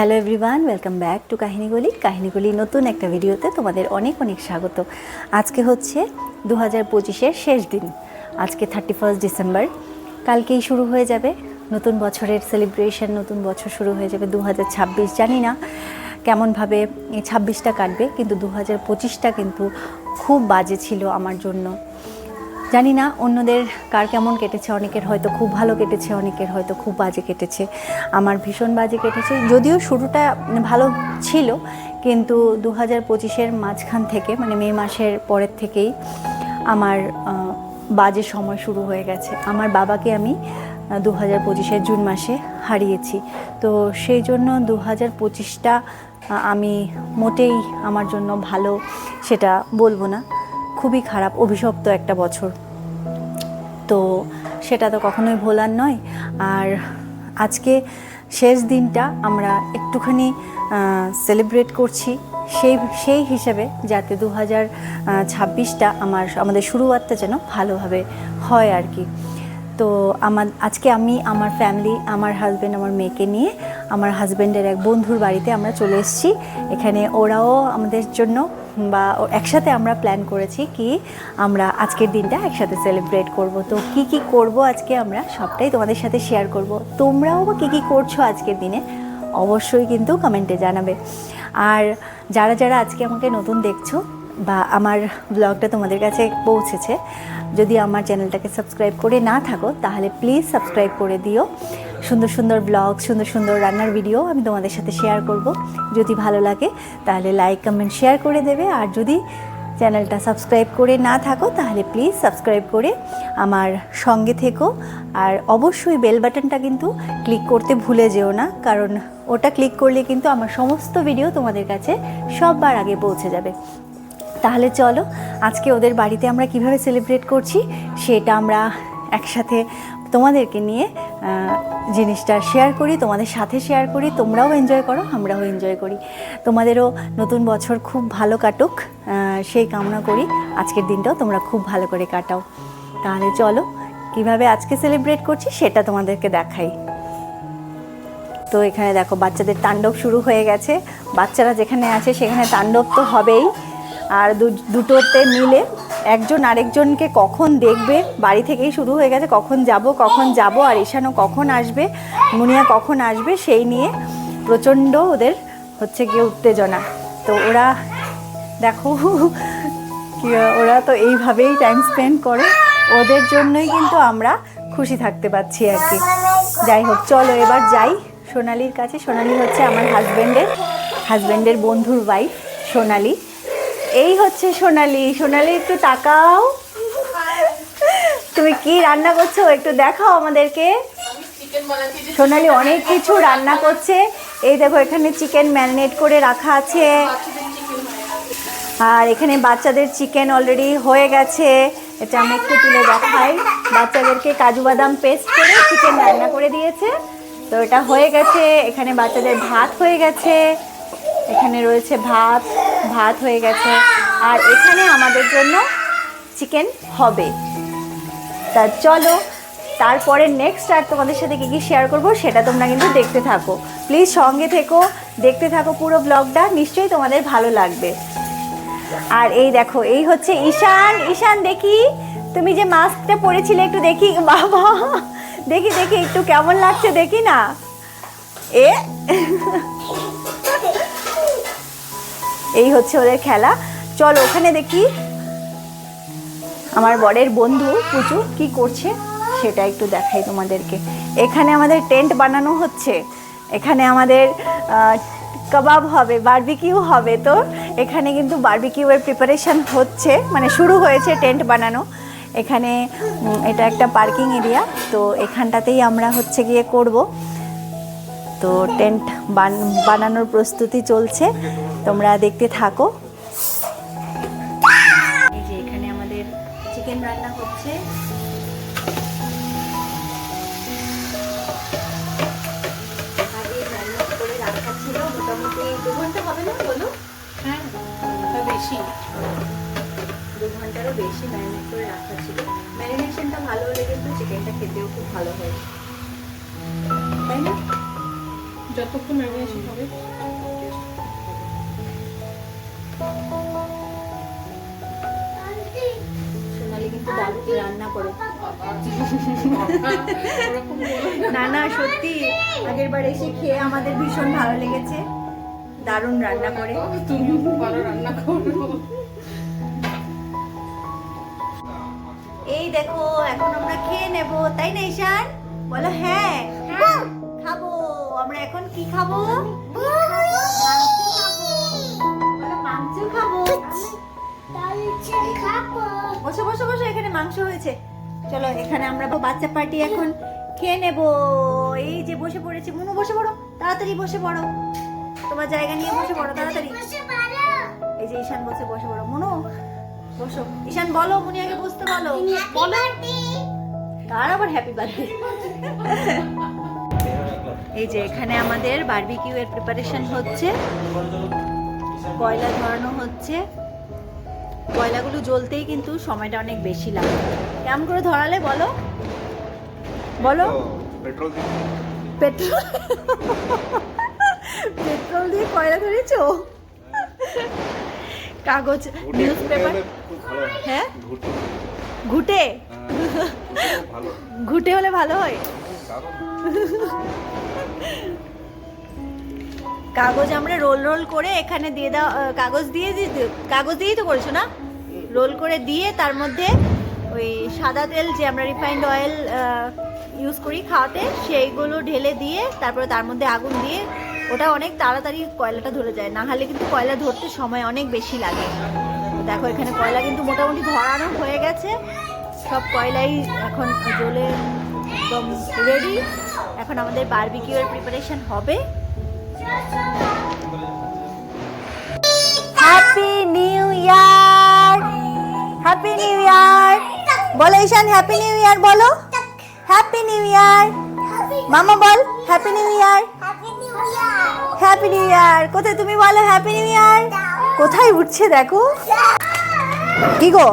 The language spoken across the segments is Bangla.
Hello everyone, welcome back to কাহিনীগুলি নতুন একটা ভিডিওতে তোমাদের অনেক অনেক স্বাগত। আজকে হচ্ছে 2025-এর শেষ দিন। আজকে 31 ডিসেম্বর। কালকেই শুরু হয়ে যাবে নতুন বছরের সেলিব্রেশন, নতুন বছর শুরু হয়ে যাবে 2026। জানি না কেমনভাবে এই 26টা কাটবে, কিন্তু 2025টা কিন্তু খুব বাজে ছিল আমার জন্য। জানি না অন্যদের কার কেমন কেটেছে, অনেকের হয়তো খুব ভালো কেটেছে, অনেকের হয়তো খুব বাজে কেটেছে। আমার ভীষণ বাজে কেটেছে, যদিও শুরুটা ভালো ছিল, কিন্তু 2025-এর মাঝখান থেকে মানে মে মাসের পরের থেকেই আমার বাজে সময় শুরু হয়ে গেছে। আমার বাবাকে আমি 2025-এর জুন মাসে হারিয়েছি, তো সেই জন্য 2025টা আমি মোটেই আমার জন্য ভালো সেটা বলবো না, খুবই খারাপ, অভিশপ্ত একটা বছর। তো সেটা তো কখনোই ভোলার নয়। আর আজকে শেষ দিনটা আমরা একটুখানি সেলিব্রেট করছি সেই হিসেবে, যাতে 2026টা আমাদের শুরুয়াতটা যেন ভালোভাবে হয় আর কি। তো আজকে আমি আমার ফ্যামিলি, আমার হাজব্যান্ড, আমার মেয়েকে নিয়ে আমার হাজব্যান্ডের এক বন্ধুর বাড়িতে আমরা চলে এসেছি। এখানে ওরাও আমাদের জন্য বা একসাথে আমরা প্ল্যান করেছি কি আমরা আজকের দিনটা একসাথে সেলিব্রেট করব। তো কি কি করব আজকে আমরা সবটাই তোমাদের সাথে শেয়ার করব। তোমরাও বা কী কী করছো আজকের দিনে অবশ্যই কিন্তু কমেন্টে জানাবে। আর যারা যারা আজকে আমাকে নতুন দেখছো বা আমার ব্লগটা তোমাদের কাছে পৌঁছেছে, যদি আমার চ্যানেলটাকে সাবস্ক্রাইব করে না থাকো তাহলে প্লিজ সাবস্ক্রাইব করে দিও। সুন্দর সুন্দর ব্লগ, সুন্দর সুন্দর রান্নার ভিডিও আমি তোমাদের সাথে শেয়ার করব। যদি ভালো লাগে তাহলে লাইক, কমেন্ট, শেয়ার করে দেবে। আর যদি চ্যানেলটা সাবস্ক্রাইব করে না থাকো তাহলে প্লিজ সাবস্ক্রাইব করে আমার সঙ্গে থেকো। আর অবশ্যই বেল বাটনটা কিন্তু ক্লিক করতে ভুলে যেও না, কারণ ওটা ক্লিক করলে কিন্তু আমার সমস্ত ভিডিও তোমাদের কাছে সববার আগে পৌঁছে যাবে। তাহলে চলো আজকে ওদের বাড়িতে আমরা কিভাবে সেলিব্রেট করছি সেটা আমরা একসাথে তোমাদেরকে নিয়ে জিনিসটা শেয়ার করি, তোমাদের সাথে শেয়ার করি। তোমরাও এনজয় করো, আমরাও এনজয় করি। তোমাদেরও নতুন বছর খুব ভালো কাটুক সেই কামনা করি। আজকের দিনটাও তোমরা খুব ভালো করে কাটাও। তাহলে চলো কিভাবে আজকে সেলিব্রেট করছি সেটা তোমাদেরকে দেখাই। তো এখানে দেখো বাচ্চাদের তাণ্ডব শুরু হয়ে গেছে। বাচ্চারা যেখানে আছে সেখানে তাণ্ডব তো হবেই। আর দুটোতে মিলে একজন আরেকজনকে কখন দেখবে, বাড়ি থেকেই শুরু হয়ে গেছে, কখন যাব। আর ঈশানও কখন আসবে, মুনিয়া কখন আসবে, সেই নিয়ে প্রচণ্ড ওদের হচ্ছে গিয়ে উত্তেজনা। তো ওরা দেখো ওরা তো এইভাবেই টাইম স্পেন্ড করে, ওদের জন্যই কিন্তু আমরা খুশি থাকতে পারছি আর কি। যাই হোক, চলো এবার যাই সোনালির কাছে। সোনালি হচ্ছে আমার হাজব্যান্ডের বন্ধুর ওয়াইফ সোনালি। এই হচ্ছে সোনালি। সোনালি একটু তাকাও, তুমি কি রান্না করছো একটু দেখাও আমাদেরকে। সোনালি অনেক কিছু রান্না করছে। এই দেখো এখানে চিকেন ম্যারিনেট করে রাখা আছে, আর এখানে বাচ্চাদের চিকেন অলরেডি হয়ে গেছে। এটা আমি একটু তুলে দেখাই। বাচ্চাদেরকে কাজু বাদাম পেস্ট করে চিকেন রান্না করে দিয়েছে, তো এটা হয়ে গেছে। এখানে বাচ্চাদের ভাত হয়ে গেছে, এখানে রয়েছে ভাত হয়ে গেছে। আর এখানে আমাদের জন্য চিকেন হবে। তা চলো তারপরে নেক্সট আর তোমাদের সাথে কী কী শেয়ার করবো সেটা তোমরা কিন্তু দেখতে থাকো। প্লিজ সঙ্গে থেকো, দেখতে থাকো পুরো ব্লগটা, নিশ্চয়ই তোমাদের ভালো লাগবে। আর এই দেখো এই হচ্ছে ঈশান দেখি তুমি যে মাস্কটা পরেছিলে একটু দেখি। বাবা দেখি একটু কেমন লাগছে দেখি না। এই হচ্ছে ওদের খেলা। চলো ওখানে দেখি আমার বরের বন্ধু পুচু কি করছে সেটা একটু দেখাই তোমাদেরকে। এখানে আমাদের টেন্ট বানানো হচ্ছে, এখানে আমাদের কাবাব হবে, বারবিকিউ হবে। তো এখানে কিন্তু বারবিকিউয়ের প্রিপারেশন হচ্ছে, মানে শুরু হয়েছে টেন্ট বানানো। এখানে এটা একটা পার্কিং এরিয়া, তো এখানটাতেই আমরা হচ্ছে গিয়ে করব। তো টেন্ট বানানোর প্রস্তুতি চলছে, তোমরা দেখতে থাকো। এই যে এখানে আমাদের চিকেন রান্না হচ্ছে। করে রাখা ছিল মোটামুটি 2 ঘন্টা হবে না বলো? হ্যাঁ বেশি, 2 ঘন্টারও বেশি ম্যারিনেট করে রাখা ছিল। ম্যারিনেশনটা ভালো হলে কিন্তু চিকেনটা খেতেও খুব ভালো হয়, তাই না? যতক্ষণ ম্যারিনেশন হবে সোনালি কিন্তু দারুণ রান্না করে। ওরকম বলো না। না না সত্যি আগের বার এসে খেয়ে আমাদের ভীষণ ভালো লেগেছে, দারুণ রান্না করে। তুমি খুব ভালো রান্না করো। এই দেখো এখন আমরা খেয়ে নেব, তাই না ঈশান? বলো হ্যাঁ খাবো। আমরা এখন কি খাবো? মাংস খাবো। বসো বসো বসো, এখানে মাংস হয়েছে। চলো এখানে আমরা বাচ্চা পার্টি এখন খেয়ে নেব। এই যে বসে পড়েছি, মুনু বসে পড়ো, তাড়াতাড়ি বসে পড়ো, তোমার জায়গা নিয়ে বসে পড়ো তাড়াতাড়ি। এই যে ঈশান বসে বসে পড়ো, মুনু বসো। ঈশান বলো, মুনি আগে বসতে বলো। বলো কার আবার হ্যাপি বার্থডে। এই যে এখানে আমাদের বারবিকিউ এর প্রিপারেশন হচ্ছে, কয়লা ধরানো হচ্ছে। কয়লাগুলো জ্বলতেই কিন্তু সময়টা অনেক বেশি লাগে। কেমন করে ধরালে বলো বলো? পেট্রোল দিয়ে পেট্রোল পেট্রোল দিয়ে কয়লা ধরেছো? কাগজ, নিউজ পেপার। হ্যাঁ ঘুটে, ঘুটে হলে ভালো হয়। কাগজ আমরা রোল রোল করে এখানে দিয়ে দাও, কাগজ দিয়েই তো করেছো না? রোল করে দিয়ে তার মধ্যে ওই সাদা তেল, যে আমরা রিফাইন্ড অয়েল ইউজ করি খাওয়াতে, সেইগুলো ঢেলে দিয়ে তারপরে তার মধ্যে আগুন দিয়ে, ওটা অনেক তাড়াতাড়ি কয়লাটা ধরে যায়, না হলে কিন্তু কয়লা ধরতে সময় অনেক বেশি লাগে। দেখো এখানে কয়লা কিন্তু মোটামুটি ধরানো হয়ে গেছে, সব কয়লাই এখন জ্বলে একদম রেডি। এখন আমাদের বারবিকিউ এর প্রিপারেশন হবে। Happy new year, happy new ইয়ার বলো ঈশান, হ্যাপি নিউ ইয়ার বলো, হ্যাপি নিউ ইয়ার। মামা বল happy new year, happy new year. কোথায় তুমি বলো হ্যাপি নিউ ইয়ার? কোথায় উঠছে দেখো, কি গো,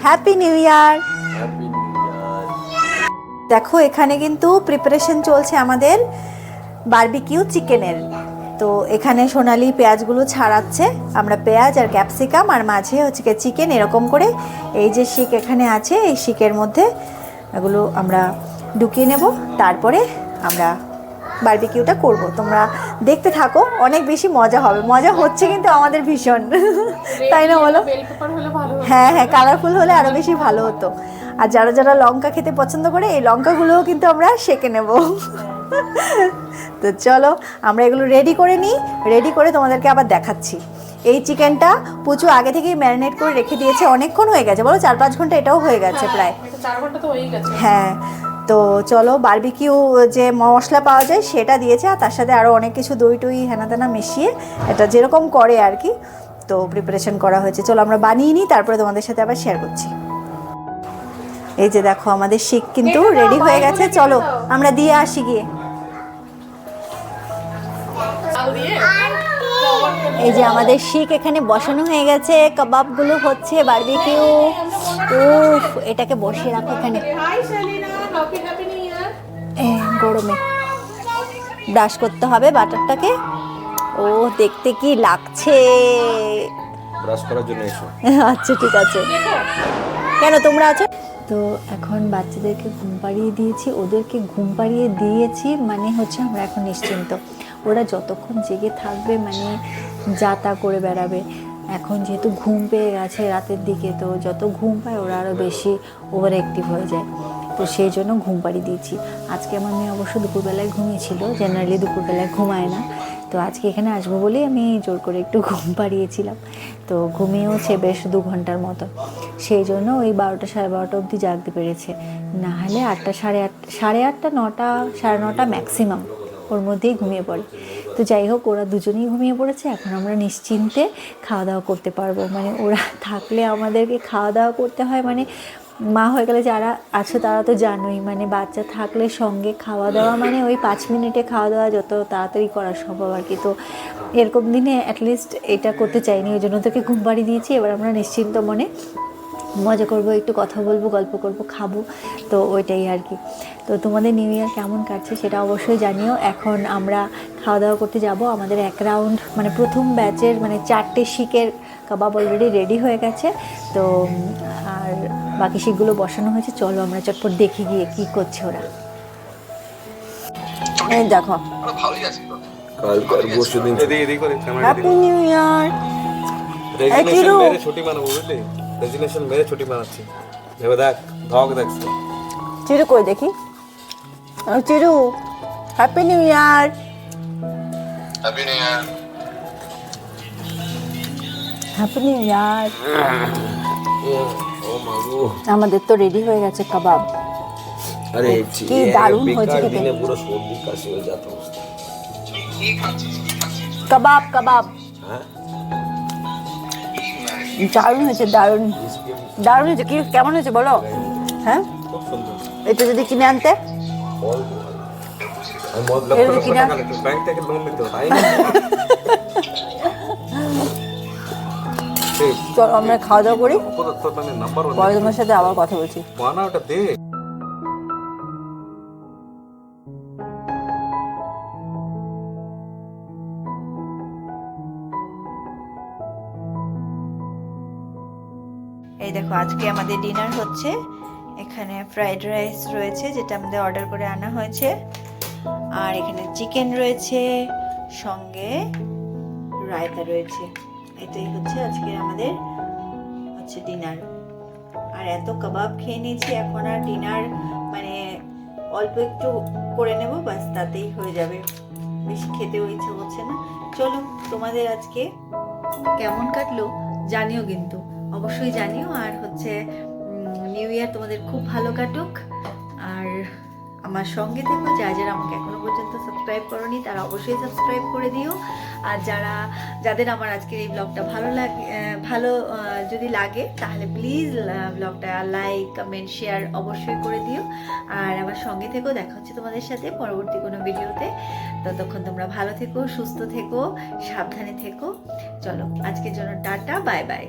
হ্যাপি নিউ ইয়ার। দেখো এখানে কিন্তু প্রিপারেশন চলছে আমাদের বারবিকিউ চিকেনের। তো এখানে সোনালি পেঁয়াজগুলো ছাড়াচ্ছে, আমরা পেঁয়াজ আর ক্যাপসিকাম আর মাঝে হচ্ছে চিকেন এরকম করে, এই যে শিক এখানে আছে, এই শিকের মধ্যে এগুলো আমরা ঢুকিয়ে নেব, তারপরে আমরা বারবিকিউটা করব। তোমরা দেখতে থাকো, অনেক বেশি মজা হবে, মজা হচ্ছে কিন্তু আমাদের ভীষণ, তাই না বলো? হ্যাঁ হ্যাঁ, কালারফুল হলে আরো বেশি ভালো হতো। আর যারা যারা লঙ্কা খেতে পছন্দ করে, এই লঙ্কাগুলোও কিন্তু আমরা সেঁকে নেব। তো চলো আমরা এগুলো রেডি করে নিই, রেডি করে তোমাদেরকে আবার দেখাচ্ছি। এই চিকেনটা পুচু আগে থেকেই ম্যারিনেট করে রেখে দিয়েছে, অনেকক্ষণ হয়ে গেছে বলো, 4-5 ঘন্টা এটাও হয়ে গেছে প্রায়। 4 ঘন্টা তো হয়েই গেছে। হ্যাঁ, তো চলো বারবিকিউ যে মশলা পাওয়া যায় সেটা দিয়েছে, আর তার সাথে আরও অনেক কিছু দই টই হেনা তেনা মিশিয়ে, এটা যেরকম করে আর কি, তো প্রিপারেশন করা হয়েছে। চলো আমরা বানিয়ে নিই, তারপরে তোমাদের সাথে আবার শেয়ার করছি। এই যে দেখো আমাদের শিক কিন্তু রেডি হয়ে গেছে, চলো আমরা দিয়ে আসি গিয়ে। এই যে আমাদের শিক এখানে বসানো হয়ে গেছে, কাবাবগুলো হচ্ছে, বারবিকিউ। উফ, এটাকে বসিয়ে রাখো এখানে, গরমে ব্রাশ করতে হবে বাটারটাকে। ও দেখতে কি লাগছে, ব্রাশ করার জন্য এসো। আচ্ছা ঠিক আছে, কেন তোমরা আছো? তো এখন বাচ্চাদেরকে ঘুম পাড়িয়ে দিয়েছি, ওদেরকে ঘুম পাড়িয়ে দিয়েছি, মানে হচ্ছে আমরা এখন নিশ্চিন্ত। ওরা যতক্ষণ জেগে থাকবে মানে যা তা করে বেড়াবে। এখন যেহেতু ঘুম পেয়ে গেছে রাতের দিকে, তো যত ঘুম পায় ওরা আরও বেশি ওভার অ্যাক্টিভ হয়ে যায়, তো সেই জন্য ঘুম পাড়িয়ে দিয়েছি। আজকে আমার মেয়ে অবশ্য দুপুরবেলায় ঘুমিয়েছিল, জেনারেলি দুপুরবেলায় ঘুমায় না, তো আজকে এখানে আসবো বলেই আমি জোর করে একটু ঘুম পাড়িয়েছিলাম। তো ঘুমিয়েওছে বেশ 2 ঘন্টার মতো, সেই জন্য ওই 12টা সাড়ে 12টা অবধি জাগতে পেরেছে, না হলে 8টা সাড়ে 8টা 9টা সাড়ে 9টা ম্যাক্সিমাম ওর মধ্যেই ঘুমিয়ে পড়ে। তো যাই হোক, ওরা দুজনেই ঘুমিয়ে পড়েছে, এখন আমরা নিশ্চিন্তে খাওয়া দাওয়া করতে পারবো। মানে ওরা থাকলে আমাদেরকে খাওয়া দাওয়া করতে হয়, মানে মা হয়ে গেলে যারা আছে তারা তো জানোই, মানে বাচ্চা থাকলে সঙ্গে খাওয়া দাওয়া মানে ওই 5 মিনিটে খাওয়া দাওয়া যত তাড়াতাড়ি করা সম্ভব আর কি। তো এরকম দিনে অ্যাটলিস্ট এটা করতে চাইনি, ওই জন্য তোকে ঘুম পাড়িয়ে দিয়েছি। এবার আমরা নিশ্চিন্ত মনে মজা করব, একটু কথা বলবো, গল্প করব, খাবো, তো ওইটাই আর কি। তো তোমাদের নিউ ইয়ার কেমন কাটছে সেটা অবশ্যই জানিও। এখন আমরা খাওয়া দাওয়া করতে যাব। আমাদের এক রাউন্ড মানে প্রথম ব্যাচের মানে 4টে শিকের কাবাব অলরেডি রেডি হয়ে গেছে। তো আর বাকি শিকগুলো বসানো হয়েছে। চলো আমরা চটপট দেখে গিয়ে কি করছে ওরা। এই দেখো, কালকার পরশু দিন এদিক করে ক্যামেরা হ্যাপি নিউ ইয়ার। রেজিগনেশন মেরে ছুটি মানাবো বুঝলি, রেজিগনেশন মেরে ছুটি মানাচ্ছি। ভেবে দেখ, ধক দেখছো চিরু কই দেখি। Chiru, happy new year. Happy New Year. Happy new year. ও মাগো, আমাদের তো রেডি হয়ে গেছে কাবাব। আরে কি দারুণ হয়েছে খেতে। দিনে পুরো সর্দি কাশি হয়ে যেত অবস্থা। কাবাব কাবাব হ্যাঁ দারুণ হয়েছে, দারুণ দারুণ হয়েছে। কি কেমন হয়েছে বলো? হ্যাঁ, খুব সুন্দর। এটা যদি কিনে আনতে। আমি মদ লাভ এর কি করে না? টাকা একটু ব্যাংক থেকে লোন নিতে তাই না? চলো আমরা খাওয়া দাওয়া করি, অপরাধ তো মানে নাম্বার পরে তোমার সাথে আবার কথা বলছি। বানা ওটা দে। এই দেখো, আজকে আমাদের ডিনার হচ্ছে। এখানে ফ্রাইড রাইস রয়েছে যেটা আমাদের অর্ডার করে আনা হয়েছে, আর এখানে চিকেন রয়েছে, সঙ্গে রায়তা রয়েছে। এটাই হচ্ছে আজকে আমাদের হচ্ছে ডিনার। আর এত কাবাব খেয়ে নিয়েছি, এখন আর ডিনার মানে অল্প একটু করে নেব, বাস তাতেই হয়ে যাবে। বেশি খেতেও ইচ্ছে হচ্ছে না। চলো, তোমাদের আজকে কেমন কাটলো জানিও, কিন্তু অবশ্যই জানিও। আর হচ্ছে নিউ ইয়ার তোমাদের খুব ভালো কাটুক। আর আমার সঙ্গে থেকো। যারা আমাকে এখনো পর্যন্ত সাবস্ক্রাইব করোনি তারা অবশ্যই সাবস্ক্রাইব করে দিও। আর যাদের আমার আজকের এই ব্লগটা ভালো যদি লাগে তাহলে প্লিজ ব্লগটা লাইক, কমেন্ট, শেয়ার অবশ্যই করে দিও। আর আমার সঙ্গে থেকো। দেখা হচ্ছে তোমাদের সাথে পরবর্তী কোনো ভিডিওতে। ততক্ষণ তোমরা ভালো থেকো, সুস্থ থেকো, সাবধানে থেকো। চলো আজকের জন্য টাটা, বাই বাই।